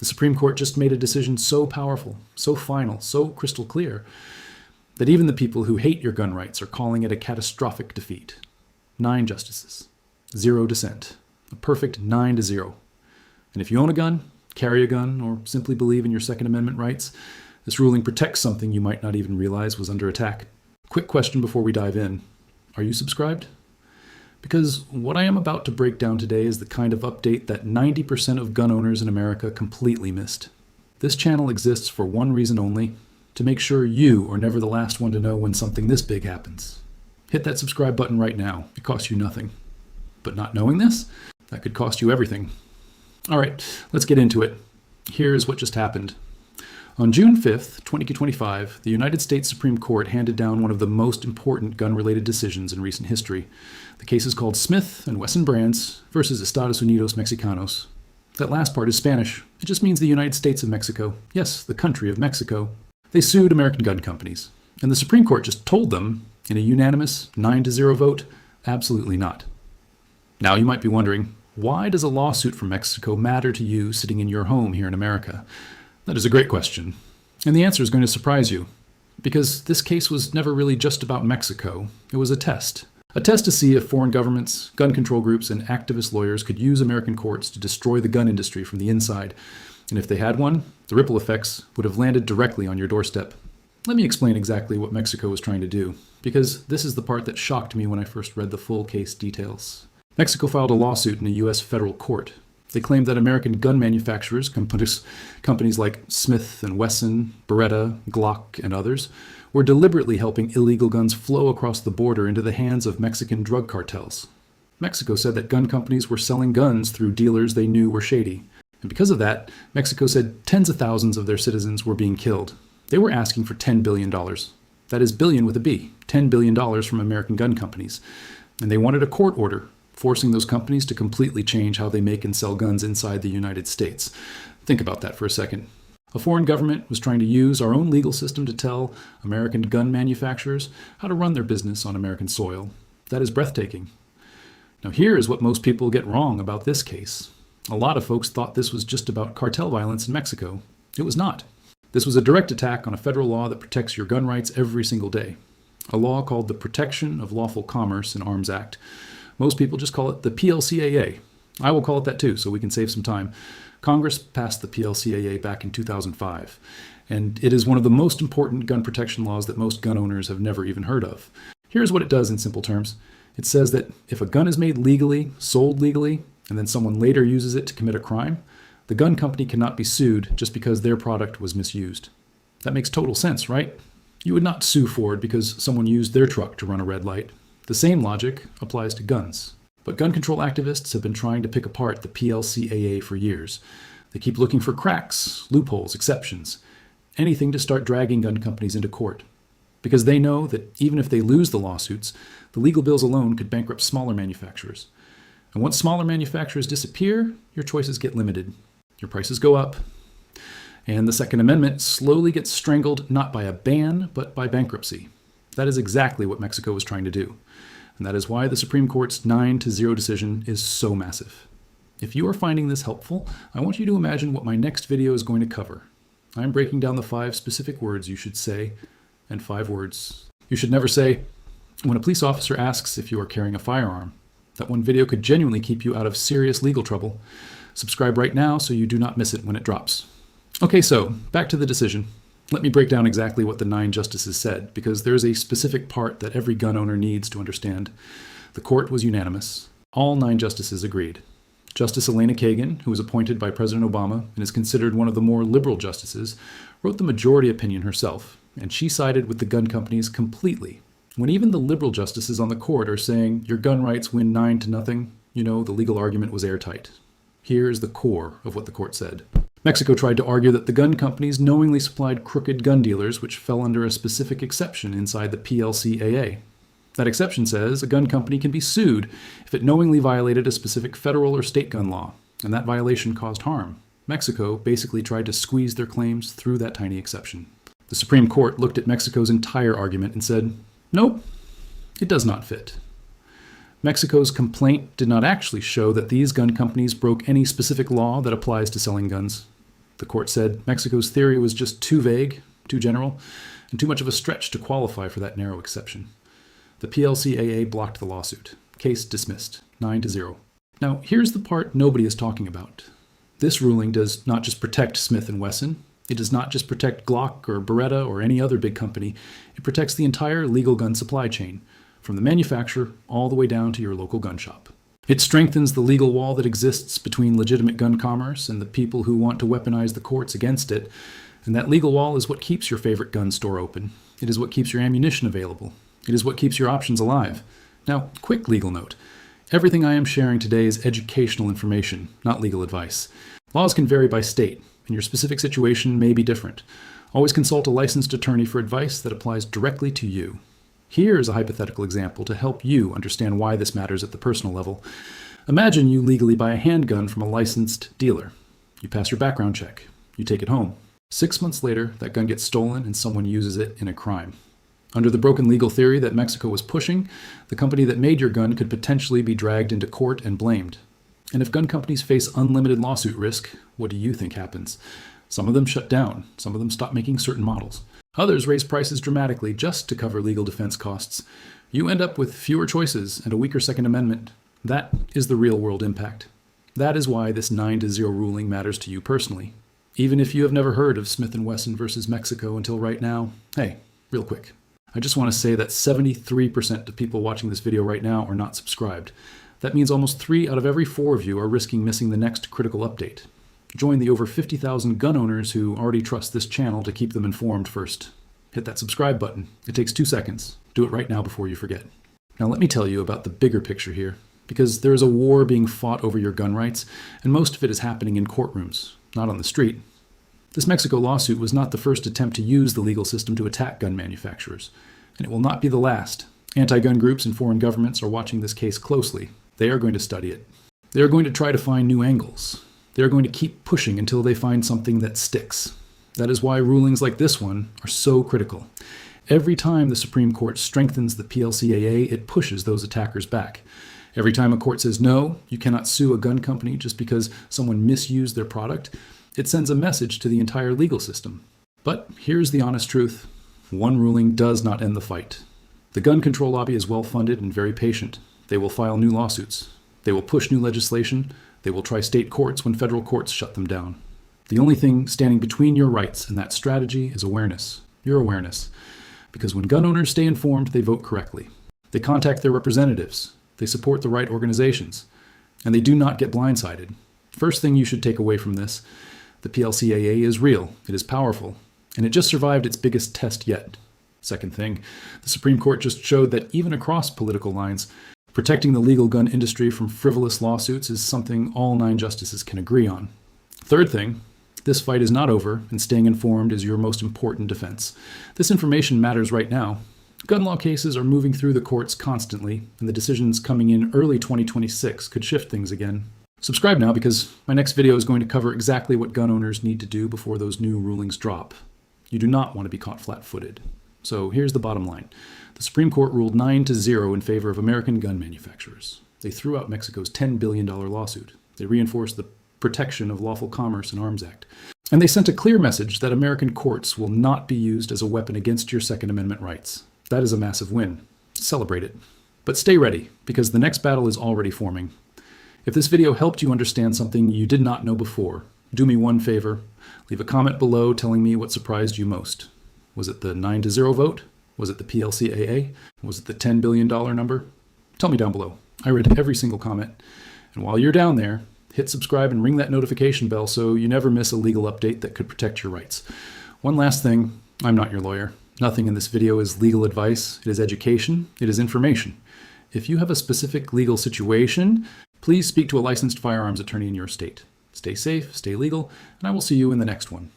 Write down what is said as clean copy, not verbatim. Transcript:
The Supreme Court just made a decision so powerful, so final, so crystal clear, that even the people who hate your gun rights are calling it a catastrophic defeat. 9 justices, 0 dissent, a perfect 9-0. And if you own a gun, carry a gun, or simply believe in your Second Amendment rights, this ruling protects something you might not even realize was under attack. Quick question before we dive in. Are you subscribed? Because what I am about to break down today is the kind of update that 90% of gun owners in America completely missed. This channel exists for one reason only, to make sure you are never the last one to know when something this big happens. Hit that subscribe button right now. It costs you nothing. But not knowing this? That could cost you everything. All right, let's get into it. Here's what just happened. On June 5th, 2025, the United States Supreme Court handed down one of the most important gun-related decisions in recent history. The case is called Smith Wesson Brands versus Estados Unidos Mexicanos. That last part is Spanish. It just means the United States of Mexico. Yes, the country of Mexico. They sued American gun companies. And the Supreme Court just told them, in a unanimous 9-0 vote, absolutely not. Now you might be wondering, why does a lawsuit from Mexico matter to you sitting in your home here in America? That is a great question. And the answer is going to surprise you. Because this case was never really just about Mexico. It was a test. A test to see if foreign governments, gun control groups, and activist lawyers could use American courts to destroy the gun industry from the inside. And if they had one, the ripple effects would have landed directly on your doorstep. Let me explain exactly what Mexico was trying to do, because this is the part that shocked me when I first read the full case details. Mexico filed a lawsuit in a U.S. federal court. They claimed that American gun manufacturers, companies like Smith and Wesson, Beretta, Glock, and others, were deliberately helping illegal guns flow across the border into the hands of Mexican drug cartels. Mexico said that gun companies were selling guns through dealers they knew were shady. And because of that, Mexico said tens of thousands of their citizens were being killed. They were asking for $10 billion. That is billion with a B, $10 billion from American gun companies. And they wanted a court order forcing those companies to completely change how they make and sell guns inside the United States. Think about that for a second. A foreign government was trying to use our own legal system to tell American gun manufacturers how to run their business on American soil. That is breathtaking. Now here is what most people get wrong about this case. A lot of folks thought this was just about cartel violence in Mexico. It was not. This was a direct attack on a federal law that protects your gun rights every single day. A law called the Protection of Lawful Commerce and Arms Act. Most people just call it the PLCAA. I will call it that too, so we can save some time. Congress passed the PLCAA back in 2005, and it is one of the most important gun protection laws that most gun owners have never even heard of. Here's what it does in simple terms. It says that if a gun is made legally, sold legally, and then someone later uses it to commit a crime, the gun company cannot be sued just because their product was misused. That makes total sense, right? You would not sue Ford because someone used their truck to run a red light. The same logic applies to guns. But gun control activists have been trying to pick apart the PLCAA for years. They keep looking for cracks, loopholes, exceptions, anything to start dragging gun companies into court. Because they know that even if they lose the lawsuits, the legal bills alone could bankrupt smaller manufacturers. And once smaller manufacturers disappear, your choices get limited. Your prices go up. And the Second Amendment slowly gets strangled not by a ban, but by bankruptcy. That is exactly what Mexico was trying to do. And that is why the Supreme Court's 9-0 decision is so massive. If you are finding this helpful, I want you to imagine what my next video is going to cover. I am breaking down the 5 specific words you should say, and 5 words you should never say when a police officer asks if you are carrying a firearm. That one video could genuinely keep you out of serious legal trouble. Subscribe right now so you do not miss it when it drops. Okay, so back to the decision. Let me break down exactly what the 9 justices said, because there is a specific part that every gun owner needs to understand. The court was unanimous. All 9 justices agreed. Justice Elena Kagan, who was appointed by President Obama and is considered one of the more liberal justices, wrote the majority opinion herself, and she sided with the gun companies completely. When even the liberal justices on the court are saying your gun rights win 9-0, you know the legal argument was airtight. Here is the core of what the court said. Mexico tried to argue that the gun companies knowingly supplied crooked gun dealers, which fell under a specific exception inside the PLCAA. That exception says a gun company can be sued if it knowingly violated a specific federal or state gun law, and that violation caused harm. Mexico basically tried to squeeze their claims through that tiny exception. The Supreme Court looked at Mexico's entire argument and said, nope, it does not fit. Mexico's complaint did not actually show that these gun companies broke any specific law that applies to selling guns. The court said Mexico's theory was just too vague, too general, and too much of a stretch to qualify for that narrow exception. The PLCAA blocked the lawsuit. Case dismissed, 9-0. Now, here's the part nobody is talking about. This ruling does not just protect Smith & Wesson. It does not just protect Glock or Beretta or any other big company. It protects the entire legal gun supply chain, from the manufacturer all the way down to your local gun shop. It strengthens the legal wall that exists between legitimate gun commerce and the people who want to weaponize the courts against it. And that legal wall is what keeps your favorite gun store open. It is what keeps your ammunition available. It is what keeps your options alive. Now, quick legal note. Everything I am sharing today is educational information, not legal advice. Laws can vary by state, and your specific situation may be different. Always consult a licensed attorney for advice that applies directly to you. Here is a hypothetical example to help you understand why this matters at the personal level. Imagine you legally buy a handgun from a licensed dealer. You pass your background check. You take it home. 6 months later, that gun gets stolen and someone uses it in a crime. Under the broken legal theory that Mexico was pushing, the company that made your gun could potentially be dragged into court and blamed. And if gun companies face unlimited lawsuit risk, what do you think happens? Some of them shut down. Some of them stop making certain models. Others raise prices dramatically just to cover legal defense costs. You end up with fewer choices and a weaker Second Amendment. That is the real-world impact. That is why this 9-0 ruling matters to you personally. Even if you have never heard of Smith & Wesson versus Mexico until right now, hey, real quick. I just want to say that 73% of people watching this video right now are not subscribed. That means almost 3 out of every 4 of you are risking missing the next critical update. Join the over 50,000 gun owners who already trust this channel to keep them informed first. Hit that subscribe button. It takes 2 seconds. Do it right now before you forget. Now let me tell you about the bigger picture here, because there is a war being fought over your gun rights, and most of it is happening in courtrooms, not on the street. This Mexico lawsuit was not the first attempt to use the legal system to attack gun manufacturers, and it will not be the last. Anti-gun groups and foreign governments are watching this case closely. They are going to study it. They are going to try to find new angles. They are going to keep pushing until they find something that sticks. That is why rulings like this one are so critical. Every time the Supreme Court strengthens the PLCAA, it pushes those attackers back. Every time a court says, no, you cannot sue a gun company just because someone misused their product, it sends a message to the entire legal system. But here's the honest truth. One ruling does not end the fight. The gun control lobby is well-funded and very patient. They will file new lawsuits. They will push new legislation. They will try state courts when federal courts shut them down. The only thing standing between your rights and that strategy is awareness. Your awareness. Because when gun owners stay informed, they vote correctly. They contact their representatives. They support the right organizations. And they do not get blindsided. First thing you should take away from this, the PLCAA is real. It is powerful. And it just survived its biggest test yet. Second thing, the Supreme Court just showed that even across political lines, protecting the legal gun industry from frivolous lawsuits is something all 9 justices can agree on. Third thing, this fight is not over, and staying informed is your most important defense. This information matters right now. Gun law cases are moving through the courts constantly, and the decisions coming in early 2026 could shift things again. Subscribe now because my next video is going to cover exactly what gun owners need to do before those new rulings drop. You do not want to be caught flat-footed. So here's the bottom line. The Supreme Court ruled 9-0 in favor of American gun manufacturers. They threw out Mexico's $10 billion lawsuit. They reinforced the Protection of Lawful Commerce and Arms Act. And they sent a clear message that American courts will not be used as a weapon against your Second Amendment rights. That is a massive win. Celebrate it. But stay ready, because the next battle is already forming. If this video helped you understand something you did not know before, do me one favor. Leave a comment below telling me what surprised you most. Was it the 9-0 vote? Was it the PLCAA? Was it the $10 billion number? Tell me down below. I read every single comment. And while you're down there, hit subscribe and ring that notification bell so you never miss a legal update that could protect your rights. One last thing, I'm not your lawyer. Nothing in this video is legal advice. It is education. It is information. If you have a specific legal situation, please speak to a licensed firearms attorney in your state. Stay safe, stay legal, and I will see you in the next one.